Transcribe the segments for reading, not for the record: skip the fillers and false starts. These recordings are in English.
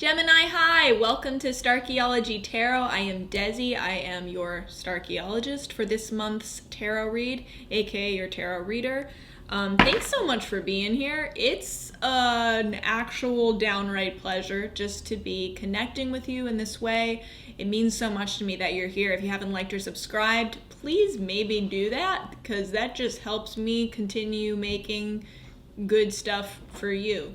Gemini, hi! Welcome to Starchaeology Tarot. I am Desi. I am your Starchaeologist for this month's tarot read, aka your tarot reader. Thanks so much for being here. It's an actual downright pleasure just to be connecting with you in this way. It means so much to me that you're here. If you haven't liked or subscribed, please maybe do that, because that just helps me continue making good stuff for you.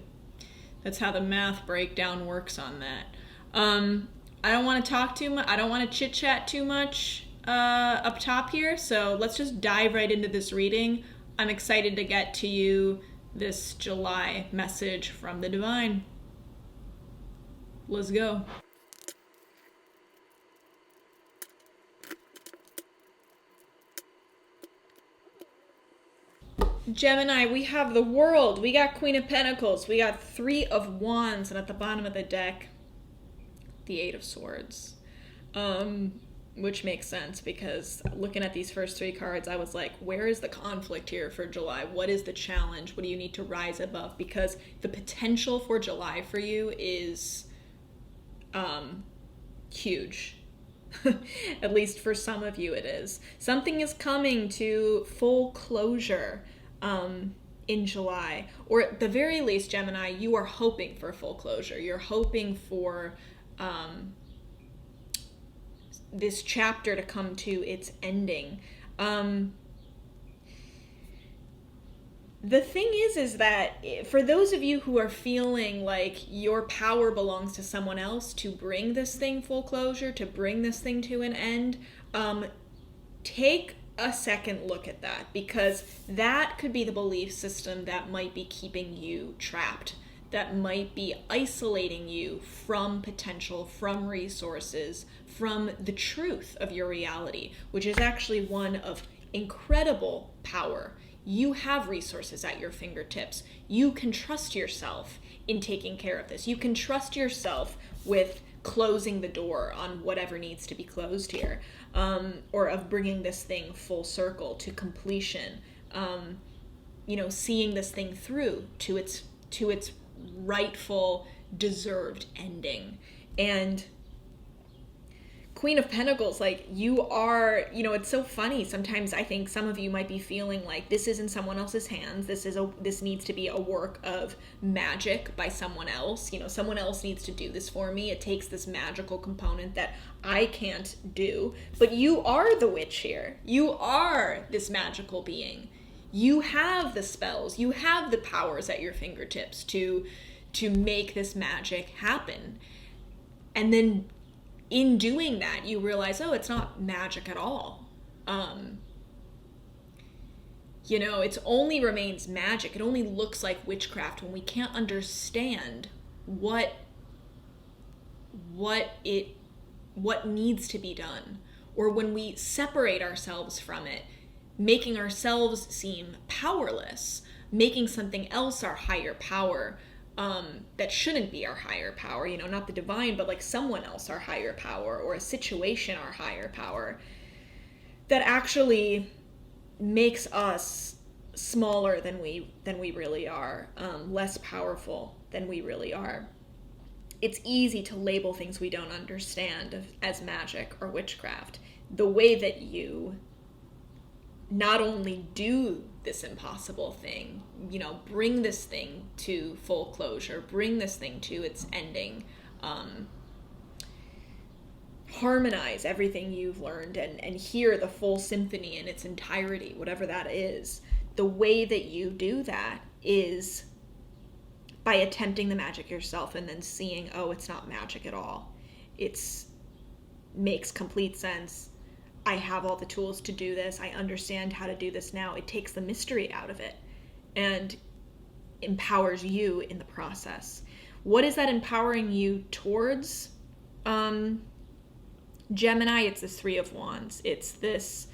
That's how the math breakdown works on that. I don't want to talk too much. I don't want to chit-chat too much up top here. So let's just dive right into this reading. I'm excited to get to you this July message from the divine. Let's go. Gemini, we have the World, we got Queen of Pentacles, we got Three of Wands, and at the bottom of the deck, the Eight of Swords. Which makes sense, because looking at these first three cards, I was like, where is the conflict here for July? What is the challenge? What do you need to rise above? Because the potential for July for you is huge. At least for some of you it is. Something is coming to full closure in July, or at the very least, Gemini, you are hoping for full closure. You're hoping for this chapter to come to its ending. The thing is that for those of you who are feeling like your power belongs to someone else to bring this thing full closure, to bring this thing to an end, take a second look at that, because that could be the belief system that might be keeping you trapped, that might be isolating you from potential, from resources, from the truth of your reality, which is actually one of incredible power. You have resources at your fingertips. You can trust yourself in taking care of this. You can trust yourself with closing the door on whatever needs to be closed here, or of bringing this thing full circle to completion. Seeing this thing through to its rightful, deserved ending. And Queen of Pentacles, like, you are, it's so funny. Sometimes I think some of you might be feeling like this is in someone else's hands. This needs to be a work of magic by someone else. Someone else needs to do this for me. It takes this magical component that I can't do. But you are the witch here. You are this magical being. You have the spells. You have the powers at your fingertips to make this magic happen. And then in doing that, you realize, oh, it's not magic at all. It only remains magic. It only looks like witchcraft when we can't understand what needs to be done, or when we separate ourselves from it, making ourselves seem powerless, making something else our higher power. That shouldn't be our higher power, not the divine, but like someone else our higher power, or a situation our higher power, that actually makes us smaller than we really are, less powerful than we really are. It's easy to label things we don't understand as magic or witchcraft. The way that you not only do this impossible thing, bring this thing to full closure, bring this thing to its ending, harmonize everything you've learned and hear the full symphony in its entirety, whatever that is. The way that you do that is by attempting the magic yourself and then seeing, oh, it's not magic at all. Makes complete sense. I have all the tools to do this. I understand how to do this now. It takes the mystery out of it and empowers you in the process. What is that empowering you towards? Gemini, it's this Three of Wands. It's this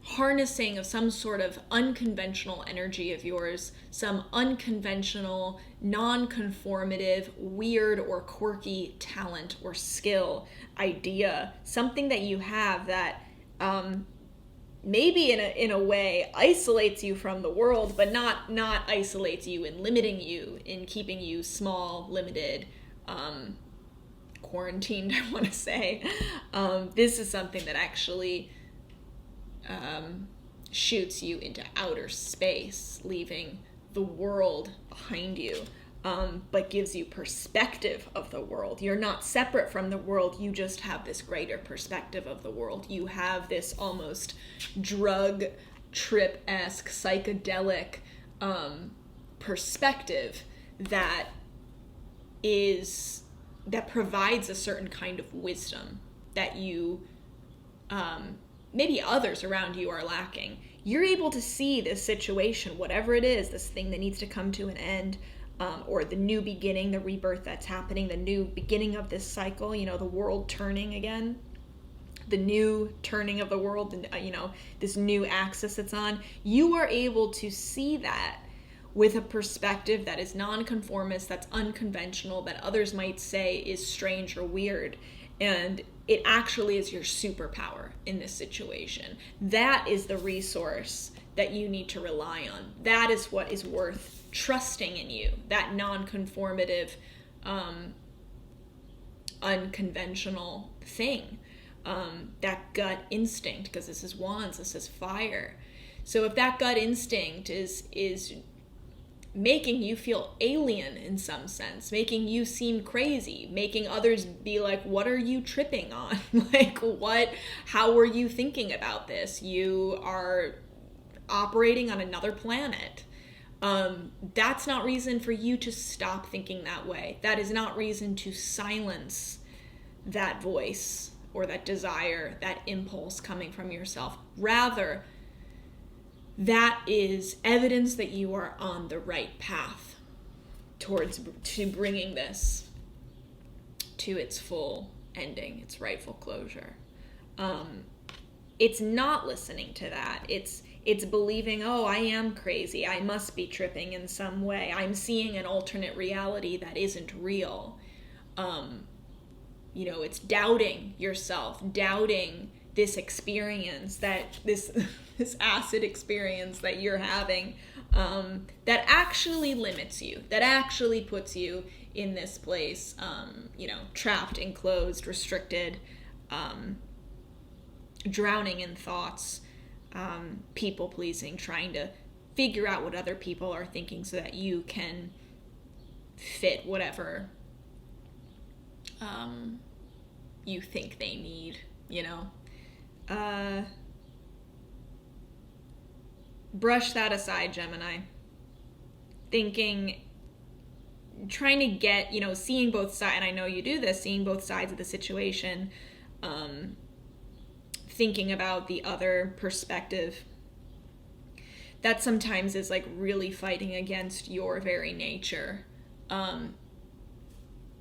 harnessing of some sort of unconventional energy of yours, some unconventional, non-conformative, weird or quirky talent or skill, idea, something that you have that maybe in a way isolates you from the world, but not isolates you in limiting you, in keeping you small, limited, quarantined, I want to say. This is something that actually shoots you into outer space, leaving the world behind you, but gives you perspective of the world. You're not separate from the world, you just have this greater perspective of the world. You have this almost drug trip-esque, psychedelic perspective that provides a certain kind of wisdom that you maybe others around you are lacking. You're able to see this situation, whatever it is, this thing that needs to come to an end, or the new beginning, the rebirth that's happening, the new beginning of this cycle, the world turning again, the new turning of the world, this new axis it's on. You are able to see that with a perspective that is nonconformist, that's unconventional, that others might say is strange or weird. And it actually is your superpower in this situation. That is the resource that you need to rely on. That is what is worth trusting in you. That nonconformative, unconventional thing. That gut instinct, because this is wands, this is fire. So if that gut instinct is making you feel alien in some sense, making you seem crazy, making others be like, what are you tripping on? How are you thinking about this? You are operating on another planet. That's not reason for you to stop thinking that way. That is not reason to silence that voice or that desire, that impulse coming from yourself. Rather, that is evidence that you are on the right path to bringing this to its full ending, its rightful closure. It's not listening to that. It's believing, oh, I am crazy. I must be tripping in some way. I'm seeing an alternate reality that isn't real. It's doubting yourself, doubting this experience, this acid experience that you're having, that actually limits you, that actually puts you in this place, trapped, enclosed, restricted, drowning in thoughts, people pleasing, trying to figure out what other people are thinking so that you can fit whatever you think they need, brush that aside, Gemini. Trying to get, seeing both sides, and I know you do this, seeing both sides of the situation, thinking about the other perspective. That sometimes is like really fighting against your very nature.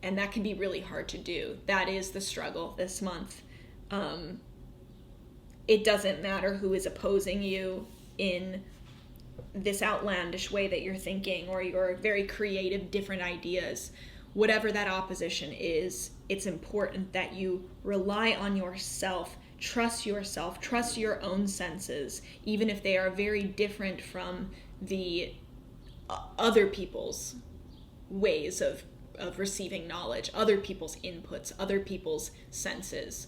And that can be really hard to do. That is the struggle this month. It doesn't matter who is opposing you in this outlandish way that you're thinking, or your very creative, different ideas. Whatever that opposition is, it's important that you rely on yourself, trust your own senses, even if they are very different from the other people's ways of receiving knowledge, other people's inputs, other people's senses.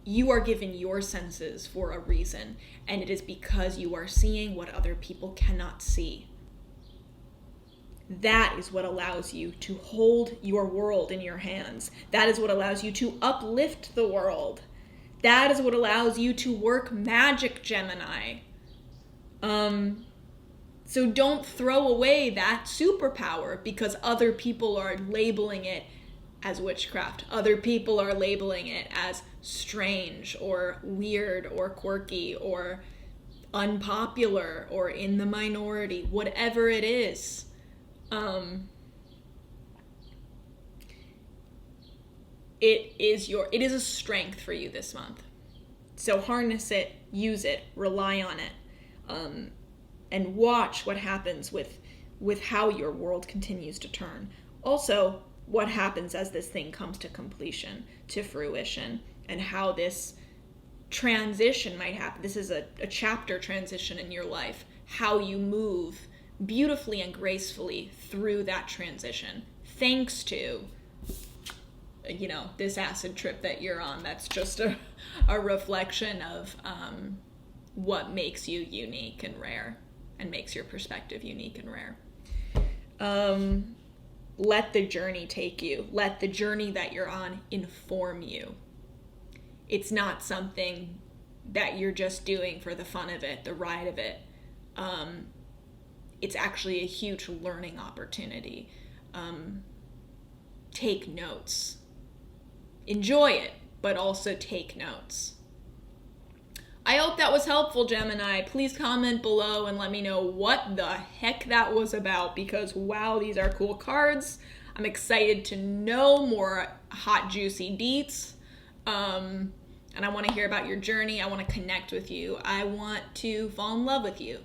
You are given your senses for a reason, and it is because you are seeing what other people cannot see. That is what allows you to hold your world in your hands. That is what allows you to uplift the world. That is what allows you to work magic, Gemini. So don't throw away that superpower because other people are labeling it as witchcraft. Other people are labeling it as strange or weird or quirky or unpopular or in the minority, whatever it is. It is a strength for you this month. So harness it, use it, rely on it, and watch what happens with how your world continues to turn. Also, what happens as this thing comes to completion, to fruition, and how this transition might happen. This is a chapter transition in your life, how you move beautifully and gracefully through that transition, thanks to this acid trip that you're on. That's just a reflection of what makes you unique and rare, and makes your perspective unique and rare. Let the journey take you. Let the journey that you're on inform you. It's not something that you're just doing for the fun of it, the ride of it. It's actually a huge learning opportunity. Take notes. Enjoy it, but also take notes. I hope that was helpful, Gemini. Please comment below and let me know what the heck that was about, because wow, these are cool cards. I'm excited to know more hot, juicy deets. And I want to hear about your journey. I want to connect with you. I want to fall in love with you.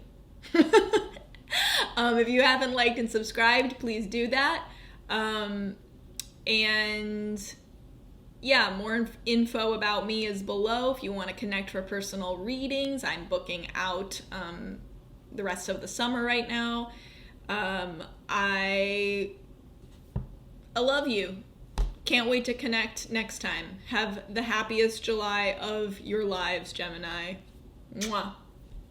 If you haven't liked and subscribed, please do that. And yeah, more info about me is below if you want to connect for personal readings. I'm booking out the rest of the summer right now. I love you. Can't wait to connect next time. Have the happiest July of your lives, Gemini. Mwah.